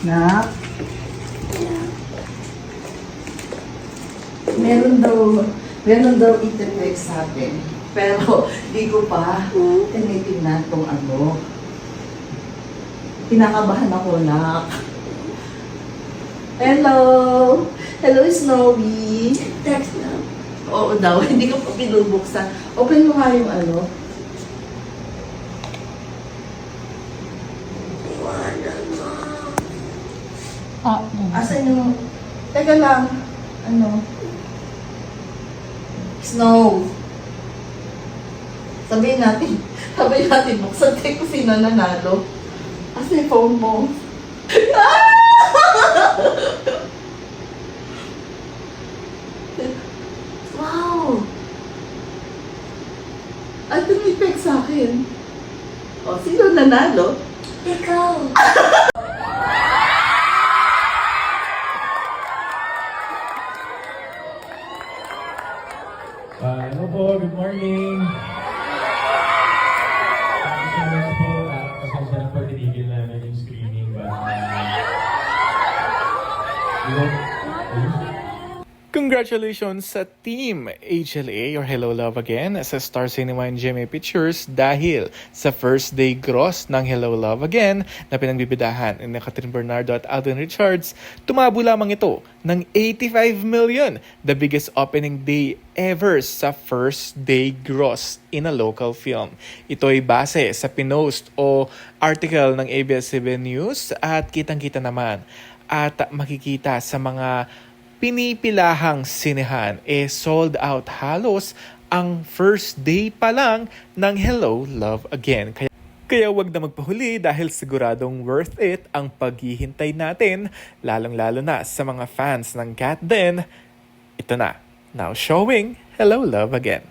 Na, meron daw iti-text sa atin. Pero, di ko pa tinitingnan tong ano. Kinakabahan ako, nak. Hello! Hello, Snowy! Text na. Oo daw, hindi ko pa binubuksan. Open mo nga yung ano. Asan yung... Teka lang. Ano? Snow. Sabihin natin, buksan tayo kung sino nanalo. Asan yung phone mo? Wow! Ay, tumipek sa akin. O, sino nanalo? Ikaw. Hello po, good morning. Thank you so much po. Pasensya na po, tinigil namin yung screening. But, Congratulations sa Team HLA or Hello Love Again sa Star Cinema and GMA Pictures dahil sa first day gross ng Hello Love Again na pinagbibidahan ni Catherine Bernardo at Alden Richards, tumabo lamang ito ng 85 million, the biggest opening day ever sa first day gross in a local film. Ito ay base sa pinost o article ng ABS-CBN News at kitang-kita naman at makikita sa mga pinipilahang sinehan sold out halos ang first day pa lang ng Hello Love Again. Kaya wag na magpahuli dahil siguradong worth it ang paghihintay natin, lalong-lalo na sa mga fans ng Cat Den. Ito na, now showing Hello Love Again.